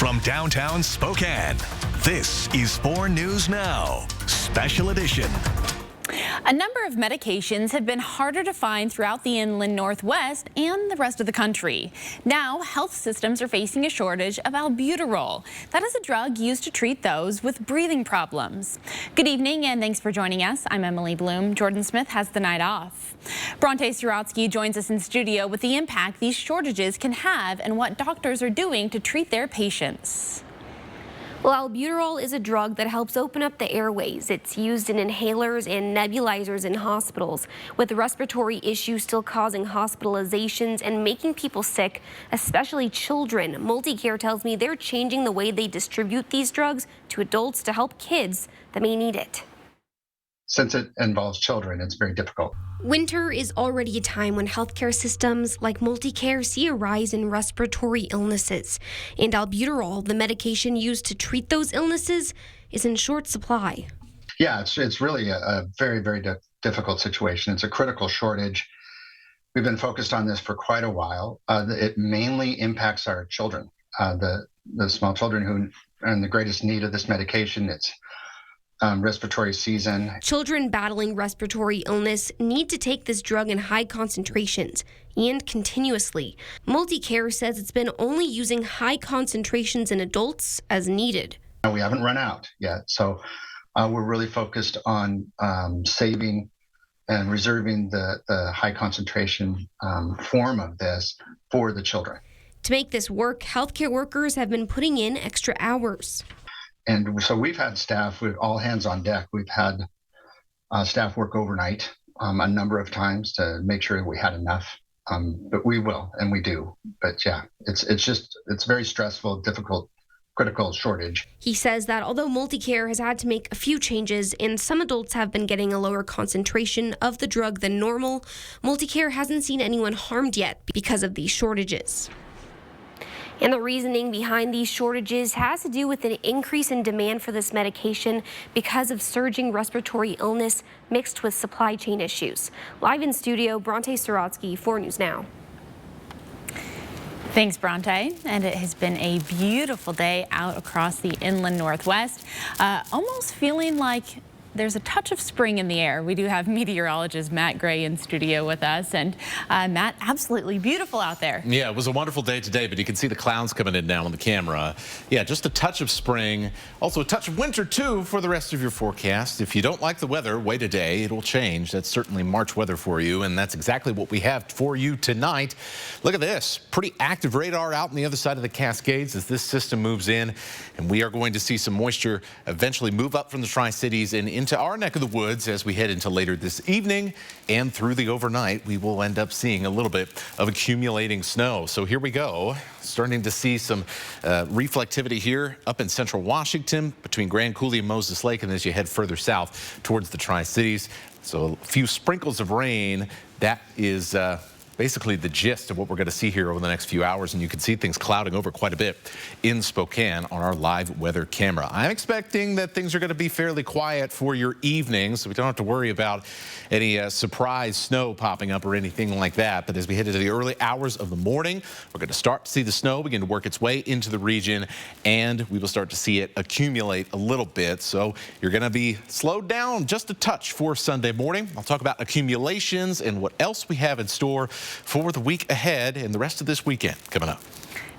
From downtown Spokane, this is 4 News Now, Special Edition. A number of medications have been harder to find throughout the inland Northwest and the rest of the country. Now, health systems are facing a shortage of Albuterol. That is a drug used to treat those with breathing problems. Good evening and thanks for joining us. I'm Emily Bloom. Jordan Smith has the night off. Bronte Suratsky joins us in studio with the impact these shortages can have and what doctors are doing to treat their patients. Well, albuterol is a drug that helps open up the airways. It's used in inhalers and nebulizers in hospitals. With respiratory issues still causing hospitalizations and making people sick, especially children, Multicare tells me they're changing the way they distribute these drugs to adults to help kids that may need it. Since it involves children, it's very difficult. Winter is already a time when healthcare systems like Multicare see a rise in respiratory illnesses. And albuterol, the medication used to treat those illnesses, is in short supply. Yeah, it's really a very, very difficult situation. It's a critical shortage. We've been focused on this for quite a while. It mainly impacts our children, the small children who are in the greatest need of this medication. It's respiratory season. Children battling respiratory illness need to take this drug in high concentrations and continuously. Multicare says it's been only using high concentrations in adults as needed. We haven't run out yet, so we're really focused on saving and reserving the high concentration form of this for the children. To make this work, healthcare workers have been putting in extra hours. And so we've had staff with all hands on deck. We've had staff work overnight a number of times to make sure we had enough. But we will, and we do. But yeah, it's very stressful, difficult, critical shortage. He says that although Multicare has had to make a few changes and some adults have been getting a lower concentration of the drug than normal, Multicare hasn't seen anyone harmed yet because of these shortages. And the reasoning behind these shortages has to do with an increase in demand for this medication because of surging respiratory illness mixed with supply chain issues. Live in studio, Bronte Suratsky, 4 News Now. Thanks, Bronte. And it has been a beautiful day out across the inland Northwest. Almost feeling like there's a touch of spring in the air. We do have meteorologist Matt Gray in studio with us. And Matt, absolutely beautiful out there. Yeah, it was a wonderful day today, but you can see the clouds coming in now on the camera. Yeah, just a touch of spring. Also a touch of winter, too, for the rest of your forecast. If you don't like the weather, wait a day. It'll change. That's certainly March weather for you, and that's exactly what we have for you tonight. Look at this. Pretty active radar out on the other side of the Cascades as this system moves in, and we are going to see some moisture eventually move up from the Tri-Cities and into our neck of the woods as we head into later this evening and through the overnight. We will end up seeing a little bit of accumulating snow. So here we go, starting to see some reflectivity here up in central Washington between Grand Coulee and Moses Lake, and as you head further south towards the Tri-Cities. So a few sprinkles of rain. That is basically the gist of what we're going to see here over the next few hours, and you can see things clouding over quite a bit in Spokane on our live weather camera. I'm expecting that things are going to be fairly quiet for your evening, so we don't have to worry about any surprise snow popping up or anything like that. But as we head into the early hours of the morning, we're going to start to see the snow begin to work its way into the region, and we will start to see it accumulate a little bit. So you're going to be slowed down just a touch for Sunday morning. I'll talk about accumulations and what else we have in store for the week ahead and the rest of this weekend coming up.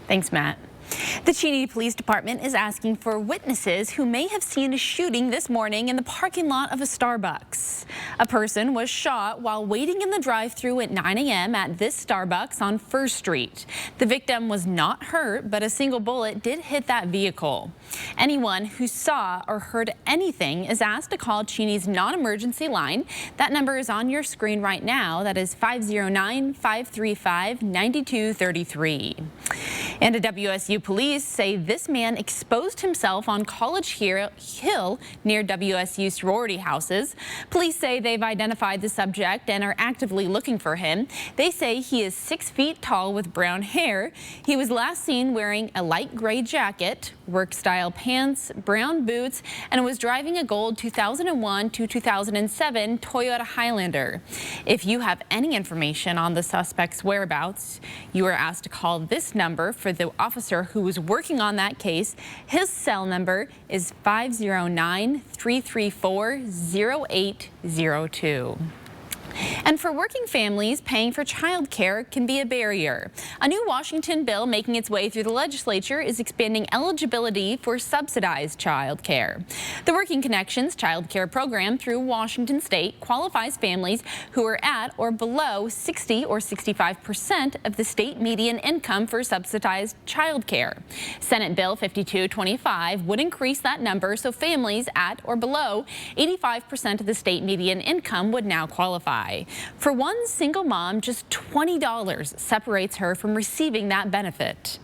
Thanks, Matt. The Cheney Police Department is asking for witnesses who may have seen a shooting this morning in the parking lot of a Starbucks. A person was shot while waiting in the drive-thru at 9 a.m. at this Starbucks on 1st Street. The victim was not hurt, but a single bullet did hit that vehicle. Anyone who saw or heard anything is asked to call Cheney's non-emergency line. That number is on your screen right now. That is 509-535-9233. And a WSU police say this man exposed himself on College Hill near WSU sorority houses. Police say they've identified the subject and are actively looking for him. They say he is 6 feet tall with brown hair. He was last seen wearing a light gray jacket work-style pants, brown boots, and was driving a gold 2001 to 2007 Toyota Highlander. If you have any information on the suspect's whereabouts, you are asked to call this number for the officer who was working on that case. His cell number is 509-334-0802. And for working families, paying for child care can be a barrier. A new Washington bill making its way through the legislature is expanding eligibility for subsidized child care. The Working Connections child care program through Washington State qualifies families who are at or below 60 or 65% of the state median income for subsidized child care. Senate Bill 5225 would increase that number so families at or below 85% of the state median income would now qualify. For one single mom, just $20 separates her from receiving that benefit.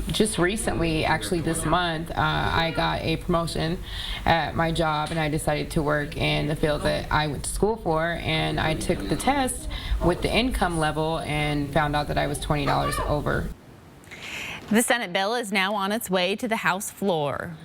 Just recently, actually this month, I got a promotion at my job and I decided to work in the field that I went to school for, and I took the test with the income level and found out that I was $20 over. The Senate bill is now on its way to the House floor.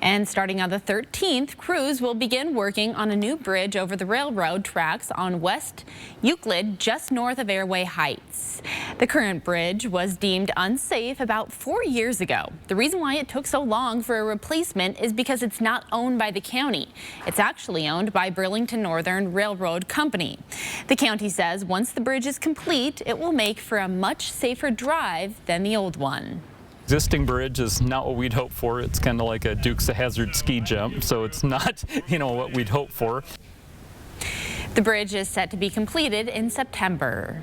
And starting on the 13th, crews will begin working on a new bridge over the railroad tracks on West Euclid, just north of Airway Heights. The current bridge was deemed unsafe about 4 years ago. The reason why it took so long for a replacement is because it's not owned by the county. It's actually owned by Burlington Northern Railroad Company. The county says once the bridge is complete, it will make for a much safer drive than the old one. Existing bridge is not what we'd hope for. It's kind of like a Dukes of Hazzard ski jump, so it's not, what we'd hope for. The bridge is set to be completed in September.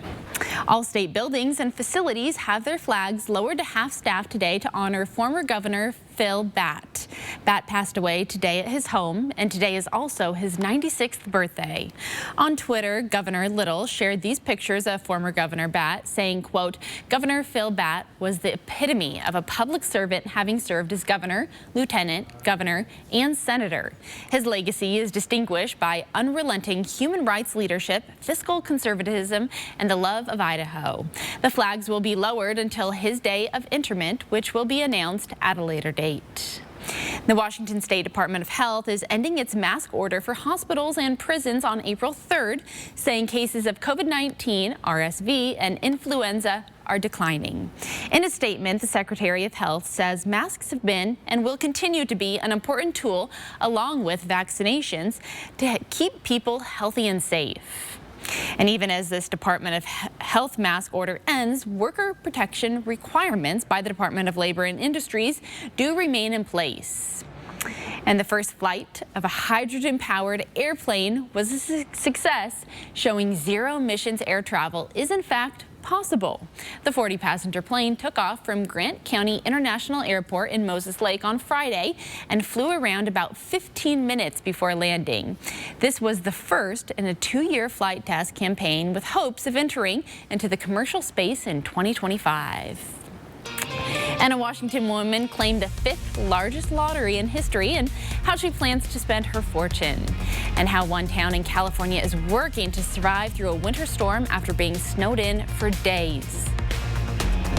All state buildings and facilities have their flags lowered to half-staff today to honor former Governor Phil Batt. Batt passed away today at his home, and today is also his 96th birthday. On Twitter, Governor Little shared these pictures of former Governor Batt, saying, quote, "Governor Phil Batt was the epitome of a public servant, having served as governor, lieutenant, governor, and senator. His legacy is distinguished by unrelenting human rights leadership, fiscal conservatism, and the love of Idaho." The flags will be lowered until his day of interment, which will be announced at a later date. The Washington State Department of Health is ending its mask order for hospitals and prisons on April 3rd, saying cases of COVID-19, RSV, and influenza are declining. In a statement, the Secretary of Health says masks have been and will continue to be an important tool, along with vaccinations, to keep people healthy and safe. And even as this Department of Health mask order ends, worker protection requirements by the Department of Labor and Industries do remain in place. And the first flight of a hydrogen-powered airplane was a success, showing zero emissions air travel is in fact possible. The 40-passenger plane took off from Grant County International Airport in Moses Lake on Friday and flew around about 15 minutes before landing. This was the first in a 2-year flight test campaign, with hopes of entering into the commercial space in 2025. And a Washington woman claimed the 5th largest lottery in history, and how she plans to spend her fortune, and how one town in California is working to survive through a winter storm after being snowed in for days.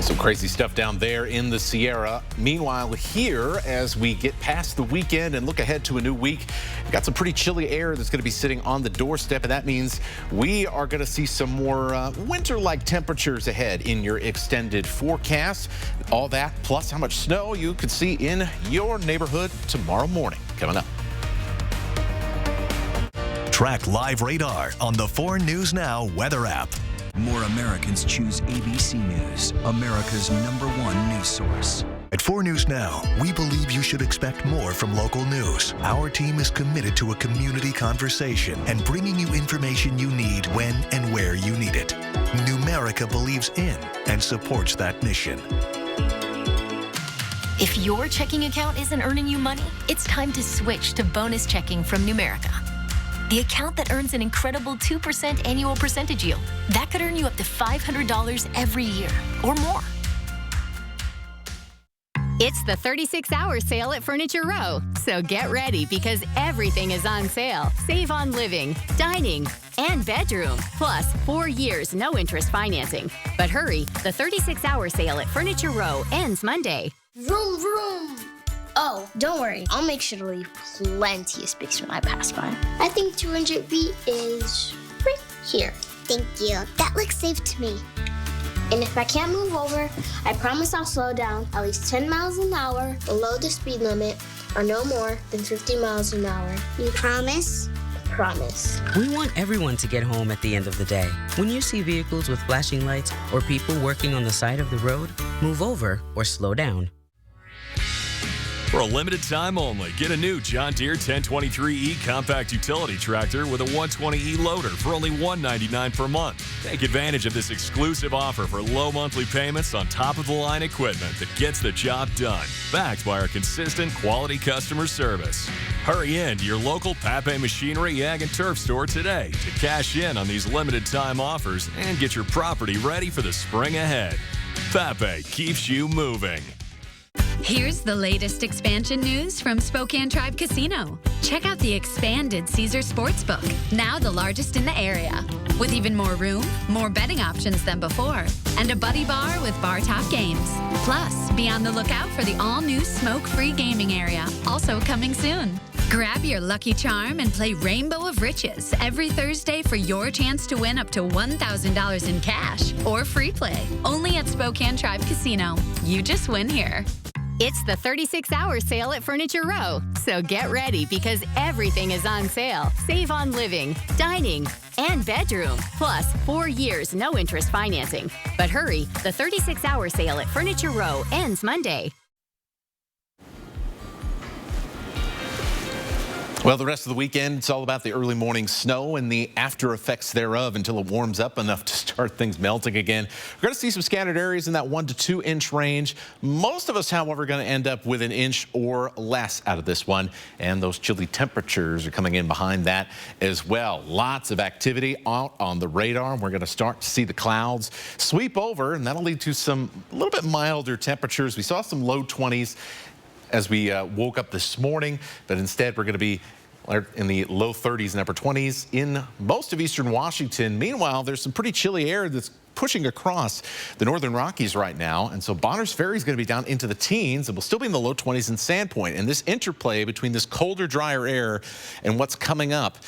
Some crazy stuff down there in the Sierra. Meanwhile, here, as we get past the weekend and look ahead to a new week, we've got some pretty chilly air that's going to be sitting on the doorstep, and that means we are going to see some more winter-like temperatures ahead in your extended forecast. All that, plus how much snow you could see in your neighborhood tomorrow morning. Coming up. Track live radar on the 4 News Now weather app. More Americans choose ABC News, America's #1 news source. At 4 News Now, we believe you should expect more from local news. Our team is committed to a community conversation and bringing you information you need when and where you need it. Numerica believes in and supports that mission. If your checking account isn't earning you money, it's time to switch to bonus checking from Numerica. The account that earns an incredible 2% annual percentage yield. That could earn you up to $500 every year or more. It's the 36-hour sale at Furniture Row. So get ready, because everything is on sale. Save on living, dining, and bedroom. Plus 4 years, no interest financing. But hurry, the 36-hour sale at Furniture Row ends Monday. Vroom, vroom. Oh, don't worry. I'll make sure to leave plenty of space when I pass by. I think 200 feet is right here. Thank you. That looks safe to me. And if I can't move over, I promise I'll slow down at least 10 miles an hour below the speed limit or no more than 50 miles an hour. You promise? Promise. We want everyone to get home at the end of the day. When you see vehicles with flashing lights or people working on the side of the road, move over or slow down. For a limited time only, get a new John Deere 1023E compact utility tractor with a 120E loader for only $199 per month. Take advantage of this exclusive offer for low monthly payments on top-of-the-line equipment that gets the job done, backed by our consistent quality customer service. Hurry in to your local Pape Machinery, Ag, and Turf store today to cash in on these limited time offers and get your property ready for the spring ahead. Pape keeps you moving. Here's the latest expansion news from Spokane Tribe Casino. Check out the expanded Caesars Sportsbook, now the largest in the area, with even more room, more betting options than before, and a buddy bar with bar top games. Plus, be on the lookout for the all-new smoke-free gaming area, also coming soon. Grab your lucky charm and play Rainbow of Riches every Thursday for your chance to win up to $1,000 in cash or free play. Only at Spokane Tribe Casino. You just win here. It's the 36-hour sale at Furniture Row. So get ready because everything is on sale. Save on living, dining, and bedroom. Plus, 4 years, no interest financing. But hurry, the 36-hour sale at Furniture Row ends Monday. Well, the rest of the weekend, it's all about the early morning snow and the after effects thereof until it warms up enough to start things melting again. We're going to see some scattered areas in that 1 to 2 inch range. Most of us, however, are going to end up with an inch or less out of this one. And those chilly temperatures are coming in behind that as well. Lots of activity out on the radar. We're going to start to see the clouds sweep over, and that'll lead to some a little bit milder temperatures. We saw some low 20s as we woke up this morning, but instead we're going to be in the low 30s and upper 20s in most of eastern Washington. Meanwhile, there's some pretty chilly air that's pushing across the northern Rockies right now, and so Bonners Ferry is going to be down into the teens, and we'll still be in the low 20s in Sandpoint. And this interplay between this colder, drier air and what's coming up,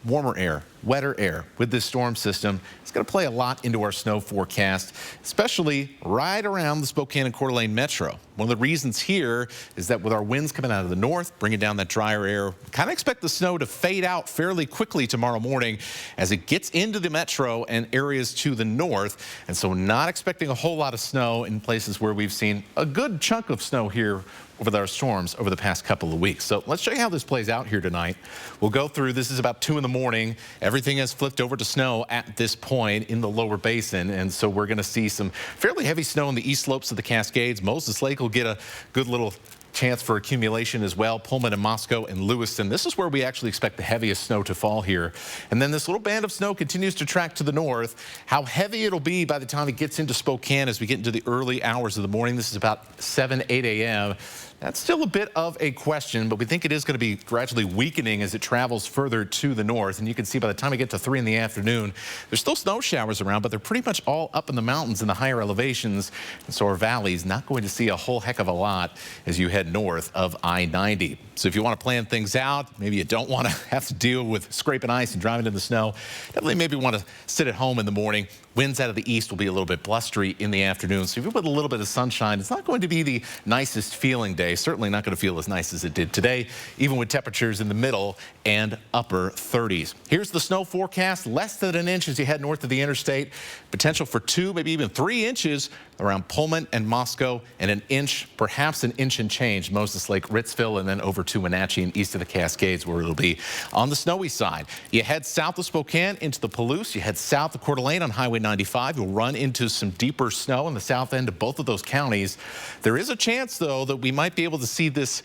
warmer air, wetter air with this storm system, it's going to play a lot into our snow forecast, especially right around the Spokane and Coeur d'Alene metro. One of the reasons here is that with our winds coming out of the north, bringing down that drier air, we kind of expect the snow to fade out fairly quickly tomorrow morning as it gets into the metro and areas to the north. And so not expecting a whole lot of snow in places where we've seen a good chunk of snow here with our storms over the past couple of weeks. So let's show you how this plays out here tonight. We'll go through, this is about 2 in the morning. Everything has flipped over to snow at this point in the lower basin. And so we're going to see some fairly heavy snow in the east slopes of the Cascades. Moses Lake will get a good little chance for accumulation as well. Pullman and Moscow and Lewiston. This is where we actually expect the heaviest snow to fall here. And then this little band of snow continues to track to the north. How heavy it'll be by the time it gets into Spokane as we get into the early hours of the morning. This is about 7, 8 a.m. That's still a bit of a question, but we think it is going to be gradually weakening as it travels further to the north. And you can see by the time we get to 3 in the afternoon, there's still snow showers around, but they're pretty much all up in the mountains in the higher elevations. And so our valley's not going to see a whole heck of a lot as you head north of I-90. So if you want to plan things out, maybe you don't want to have to deal with scraping ice and driving in the snow, definitely maybe want to sit at home in the morning. Winds out of the east will be a little bit blustery in the afternoon. So if you put a little bit of sunshine, it's not going to be the nicest feeling day. Certainly not going to feel as nice as it did today, even with temperatures in the middle and upper 30s. Here's the snow forecast. Less than an inch as you head north of the interstate. Potential for 2, maybe even 3 inches around Pullman and Moscow, and an inch, perhaps an inch and change, Moses Lake, Ritzville, and then over to Wenatchee and east of the Cascades where it'll be on the snowy side. You head south of Spokane into the Palouse. You head south of Coeur d'Alene on Highway 95. You'll run into some deeper snow in the south end of both of those counties. There is a chance, though, that we might be able to see this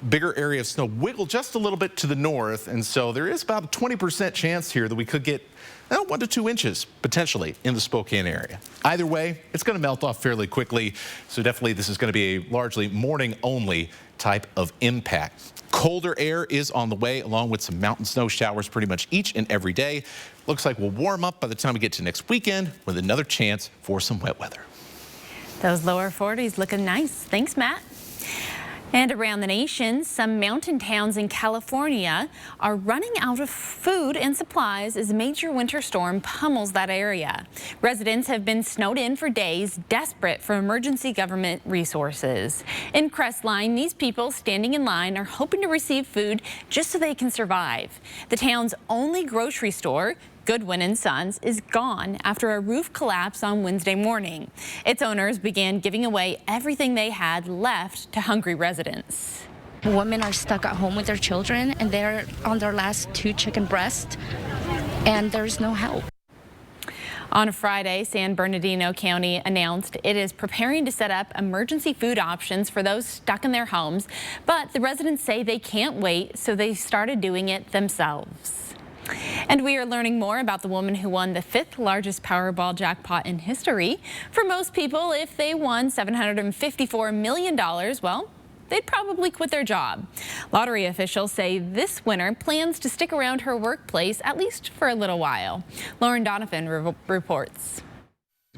bigger area of snow wiggle just a little bit to the north, and so there is about a 20% chance here that we could get 1 to 2 inches potentially in the Spokane area. Either way, it's going to melt off fairly quickly, so definitely this is going to be a largely morning only type of impact. Colder air is on the way, along with some mountain snow showers pretty much each and every day. Looks like we'll warm up by the time we get to next weekend with another chance for some wet weather. Those lower 40s looking nice. Thanks, Matt. And around the nation, some mountain towns in California are running out of food and supplies as a major winter storm pummels that area. Residents have been snowed in for days, desperate for emergency government resources. In Crestline, these people standing in line are hoping to receive food just so they can survive. The town's only grocery store, Goodwin & Sons, is gone after a roof collapse on Wednesday morning. Its owners began giving away everything they had left to hungry residents. Women are stuck at home with their children, and they're on their last 2 chicken breasts, and there's no help. On Friday, San Bernardino County announced it is preparing to set up emergency food options for those stuck in their homes, but the residents say they can't wait, so they started doing it themselves. And we are learning more about the woman who won the 5th largest Powerball jackpot in history. For most people, if they won $754 million, well, they'd probably quit their job. Lottery officials say this winner plans to stick around her workplace at least for a little while. Lauren Donovan reports.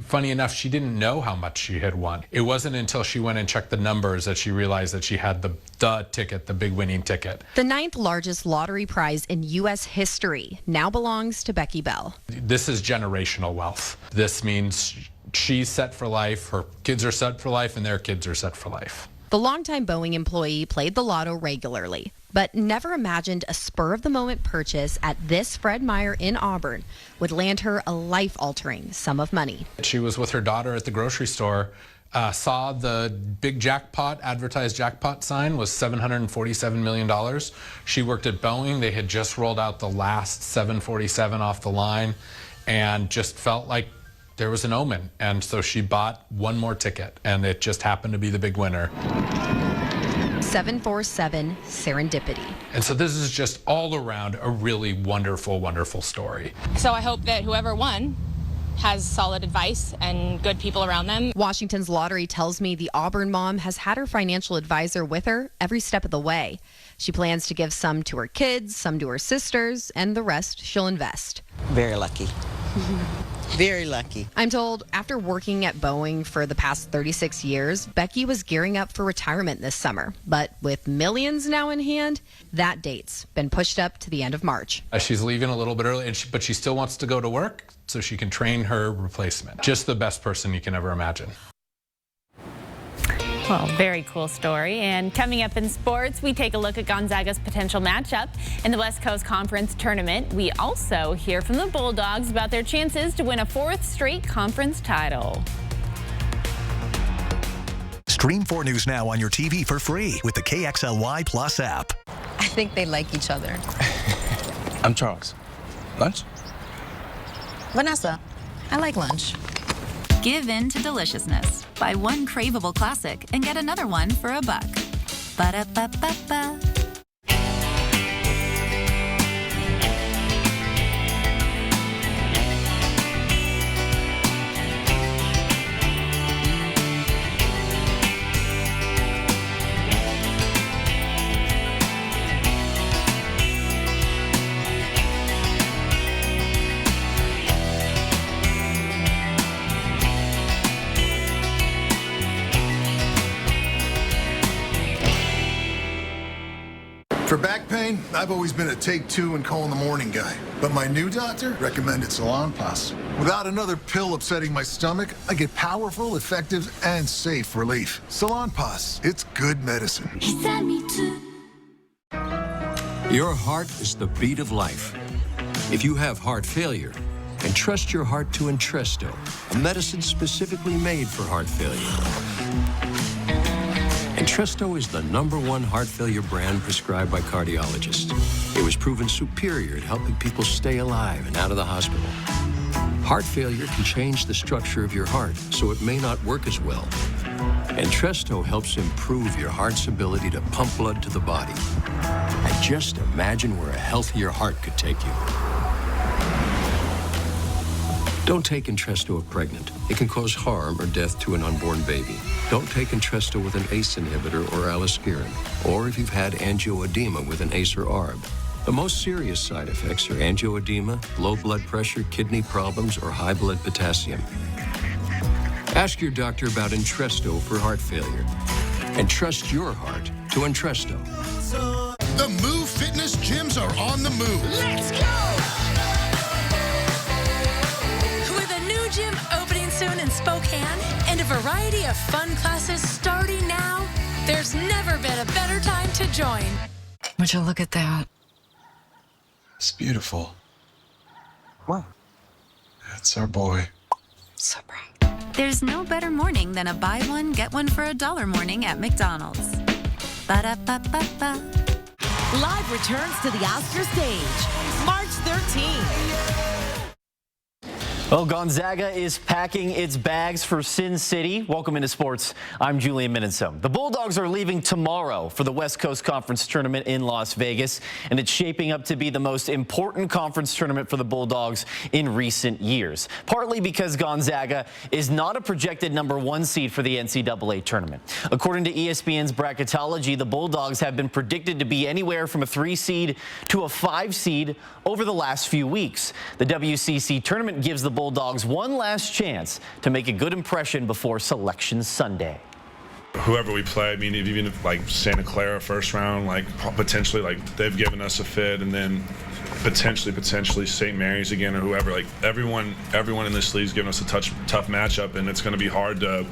Funny enough, she didn't know how much she had won. It wasn't until she went and checked the numbers that she realized that she had the ticket, the big winning ticket. The 9th largest lottery prize in U.S. history now belongs to Becky Bell. This is generational wealth. This means she's set for life, her kids are set for life, and their kids are set for life. The longtime Boeing employee played the lotto regularly, but never imagined a spur-of-the-moment purchase at this Fred Meyer in Auburn would land her a life-altering sum of money. She was with her daughter at the grocery store, saw the big jackpot, advertised jackpot sign was $747 million. She worked at Boeing. They had just rolled out the last 747 off the line and just felt like there was an omen, and so she bought one more ticket, and it just happened to be the big winner. 747 serendipity. And so this is just all around a really wonderful, wonderful story. So I hope that whoever won has solid advice and good people around them. Washington's lottery tells me the Auburn mom has had her financial advisor with her every step of the way. She plans to give some to her kids, some to her sisters, and the rest she'll invest. Very lucky. Very lucky. I'm told after working at Boeing for the past 36 years, Becky was gearing up for retirement this summer. But with millions now in hand, that date's been pushed up to the end of March. She's leaving a little bit early, but she still wants to go to work so she can train her replacement. Just the best person you can ever imagine. Well, very cool story. And coming up in sports, we take a look at Gonzaga's potential matchup in the West Coast Conference Tournament. We also hear from the Bulldogs about their chances to win a 4th straight conference title. Stream 4 News now on your TV for free with the KXLY Plus app. I think they like each other. I'm Charles. Lunch? Vanessa, I like lunch. Give in to deliciousness. Buy one craveable classic and get another one for $1. Ba-da-ba-ba-ba. For back pain, I've always been a take 2 and call in the morning guy. But my new doctor recommended Salonpas. Without another pill upsetting my stomach, I get powerful, effective, and safe relief. Salonpas, it's good medicine. He sent me to. Your heart is the beat of life. If you have heart failure, entrust your heart to Entresto, a medicine specifically made for heart failure. Entresto is the #1 heart failure brand prescribed by cardiologists. It was proven superior at helping people stay alive and out of the hospital. Heart failure can change the structure of your heart, so it may not work as well. Entresto helps improve your heart's ability to pump blood to the body. And just imagine where a healthier heart could take you. Don't take Entresto if pregnant. It can cause harm or death to an unborn baby. Don't take Entresto with an ACE inhibitor or aliskiren, or if you've had angioedema with an ACE or ARB. The most serious side effects are angioedema, low blood pressure, kidney problems, or high blood potassium. Ask your doctor about Entresto for heart failure. And trust your heart to Entresto. The Move Fitness gyms are on the move. Let's go! With a new gym opening soon in Spokane and a variety of fun classes starting now, there's never been a better time to join. Would you look at that? It's beautiful. Wow. That's our boy. So proud. There's no better morning than a buy one, get one for $1 morning at McDonald's. Ba-da-ba-ba-ba. Live returns to the Oscar stage, March 13th. Well, Gonzaga is packing its bags for Sin City. Welcome into sports. I'm Julian Minnesome. The Bulldogs are leaving tomorrow for the West Coast Conference Tournament in Las Vegas, and it's shaping up to be the most important conference tournament for the Bulldogs in recent years, partly because Gonzaga is not a projected #1 seed for the NCAA tournament. According to ESPN's bracketology, the Bulldogs have been predicted to be anywhere from a 3 seed to a 5 seed over the last few weeks. The WCC tournament gives the Bulldogs one last chance to make a good impression before Selection Sunday. Whoever we play, I mean, even if like Santa Clara first round, like potentially like they've given us a fit, and then potentially St. Mary's again or whoever, like everyone in this league's given us a tough matchup, and it's going to be hard to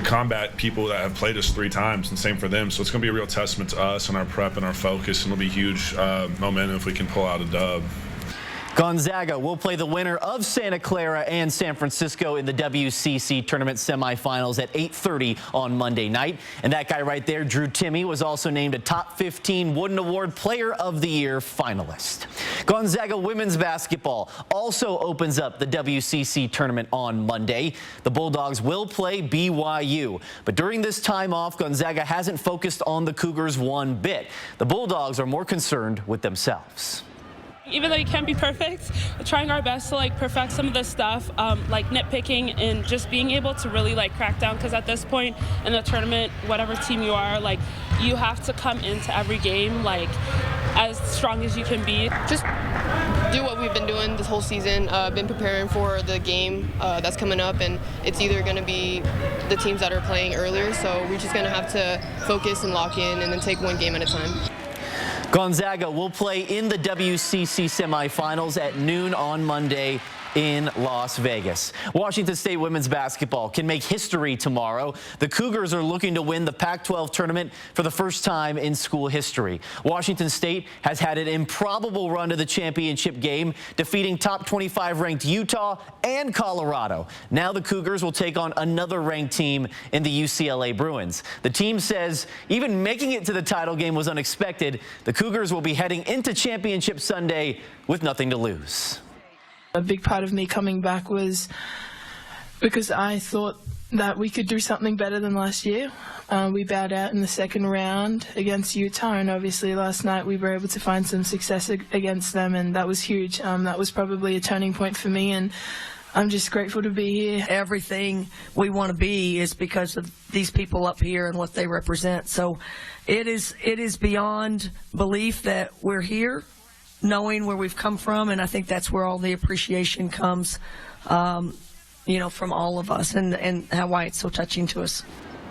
combat people that have played us 3 times, and same for them. So it's going to be a real testament to us and our prep and our focus, and it'll be huge momentum if we can pull out a dub. Gonzaga will play the winner of Santa Clara and San Francisco in the WCC tournament semifinals at 8:30 on Monday night. And that guy right there, Drew Timme, was also named a top 15 Wooden Award Player of the Year finalist. Gonzaga women's basketball also opens up the WCC tournament on Monday. The Bulldogs will play BYU. But during this time off, Gonzaga hasn't focused on the Cougars one bit. The Bulldogs are more concerned with themselves. Even though you can't be perfect, we're trying our best to like perfect some of this stuff, like nitpicking and just being able to really like crack down, because at this point in the tournament, whatever team you are, like you have to come into every game like as strong as you can be. Just do what we've been doing this whole season, been preparing for the game that's coming up, and it's either going to be the teams that are playing earlier, so we're just going to have to focus and lock in and then take one game at a time. Gonzaga will play in the WCC semifinals at noon on Monday in Las Vegas. Washington State women's basketball can make history tomorrow. The Cougars are looking to win the Pac-12 tournament for the first time in school history. Washington State has had an improbable run to the championship game, defeating top 25 ranked Utah and Colorado. Now the Cougars will take on another ranked team in the UCLA Bruins. The team says even making it to the title game was unexpected. The Cougars will be heading into Championship Sunday with nothing to lose. A big part of me coming back was because I thought that we could do something better than last year. We bowed out in the second round against Utah, and obviously last night we were able to find some success against them, and that was huge. That was probably a turning point for me, and I'm just grateful to be here. Everything we want to be is because of these people up here and what they represent. So it is beyond belief that we're here, knowing where we've come from, and I think that's where all the appreciation comes, from all of us, and why it's so touching to us.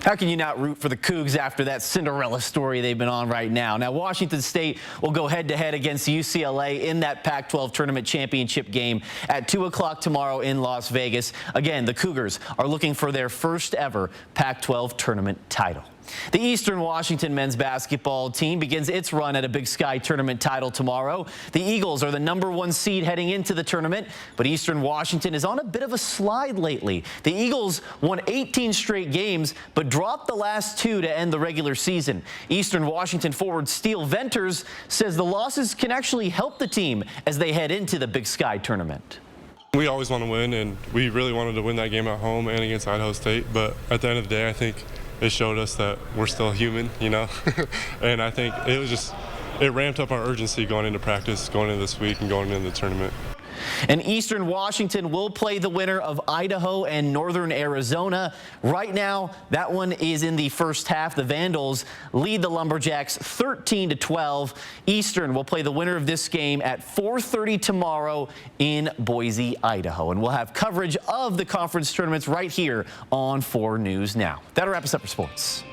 How can you not root for the Cougs after that Cinderella story they've been on right now? Now, Washington State will go head-to-head against UCLA in that Pac-12 tournament championship game at 2 o'clock tomorrow in Las Vegas. Again, the Cougars are looking for their first ever Pac-12 tournament title. The Eastern Washington men's basketball team begins its run at a Big Sky tournament title tomorrow. The Eagles are the #1 seed heading into the tournament, but Eastern Washington is on a bit of a slide lately. The Eagles won 18 straight games, but dropped the last 2 to end the regular season. Eastern Washington forward Steele Venters says the losses can actually help the team as they head into the Big Sky tournament. We always want to win, and we really wanted to win that game at home and against Idaho State, but at the end of the day, I think it showed us that we're still human, and I think it ramped up our urgency going into practice, going into this week, and going into the tournament. And Eastern Washington will play the winner of Idaho and Northern Arizona. Right now, that one is in the first half. The Vandals lead the Lumberjacks 13-12. Eastern will play the winner of this game at 4:30 tomorrow in Boise, Idaho. And we'll have coverage of the conference tournaments right here on 4 News Now. That'll wrap us up for sports.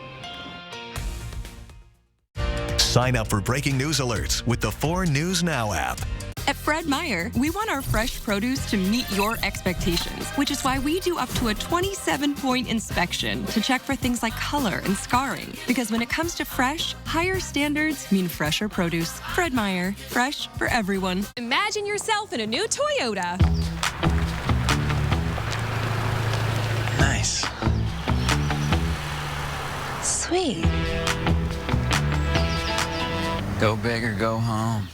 Sign up for breaking news alerts with the 4 News Now app. At Fred Meyer, we want our fresh produce to meet your expectations, which is why we do up to a 27-point inspection to check for things like color and scarring. Because when it comes to fresh, higher standards mean fresher produce. Fred Meyer, fresh for everyone. Imagine yourself in a new Toyota. Nice. Sweet. Go big or go home.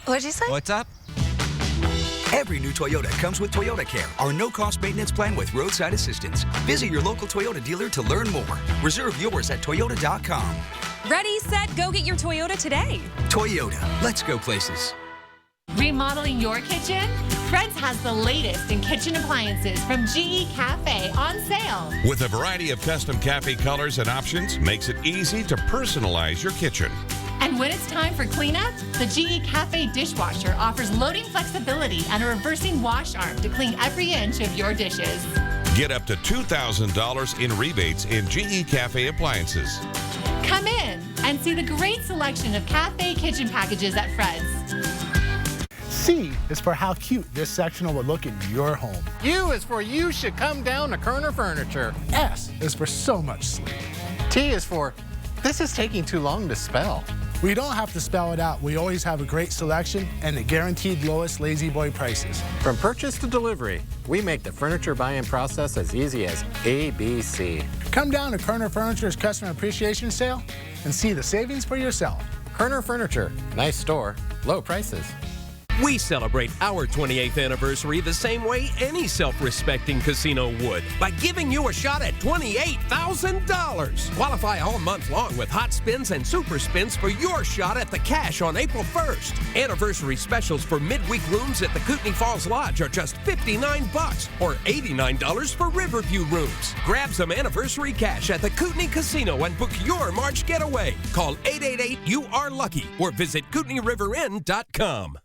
What'd you say? What's up? Every new Toyota comes with Toyota Care, our no-cost maintenance plan with roadside assistance. Visit your local Toyota dealer to learn more. Reserve yours at toyota.com. Ready, set, go get your Toyota today. Toyota, let's go places. Remodeling your kitchen? Fred's has the latest in kitchen appliances from GE Cafe on sale. With a variety of custom cafe colors and options, makes it easy to personalize your kitchen. And when it's time for cleanup, the GE Cafe dishwasher offers loading flexibility and a reversing wash arm to clean every inch of your dishes. Get up to $2,000 in rebates in GE Cafe appliances. Come in and see the great selection of cafe kitchen packages at Fred's. C is for how cute this sectional would look in your home. U is for you should come down to Kerner Furniture. S is for so much sleep. T is for this is taking too long to spell. We don't have to spell it out. We always have a great selection and the guaranteed lowest Lazy Boy prices. From purchase to delivery, we make the furniture buying process as easy as ABC. Come down to Kerner Furniture's Customer Appreciation Sale and see the savings for yourself. Kerner Furniture, nice store, low prices. We celebrate our 28th anniversary the same way any self-respecting casino would, by giving you a shot at $28,000. Qualify all month long with hot spins and super spins for your shot at the cash on April 1st. Anniversary specials for midweek rooms at the Kootenai Falls Lodge are just $59 or $89 for Riverview rooms. Grab some anniversary cash at the Kootenai Casino and book your March getaway. Call 888-YOU-ARE-LUCKY or visit KootenaiRiverInn.com.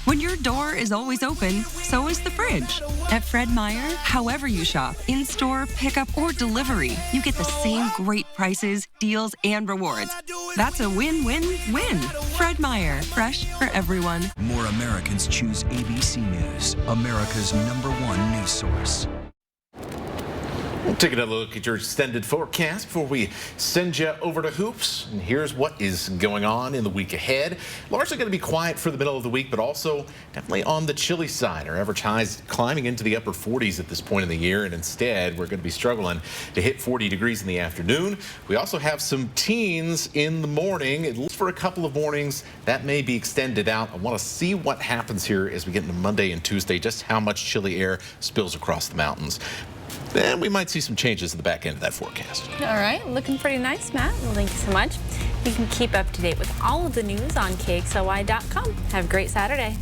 When your door is always open, so is the fridge. At Fred Meyer, however you shop, in-store, pickup, or delivery, you get the same great prices, deals, and rewards. That's a win-win-win. Fred Meyer, fresh for everyone. More Americans choose ABC News, America's #1 news source. We'll take another look at your extended forecast before we send you over to hoops. And here's what is going on in the week ahead. Largely going to be quiet for the middle of the week, but also definitely on the chilly side. Our average highs climbing into the upper 40s at this point in the year, and instead we're going to be struggling to hit 40 degrees in the afternoon. We also have some teens in the morning, at least for a couple of mornings. That may be extended out. I want to see what happens here as we get into Monday and Tuesday, just how much chilly air spills across the mountains. Then we might see some changes at the back end of that forecast. All right, looking pretty nice, Matt. Well, thank you so much. You can keep up to date with all of the news on KXLY.com. Have a great Saturday.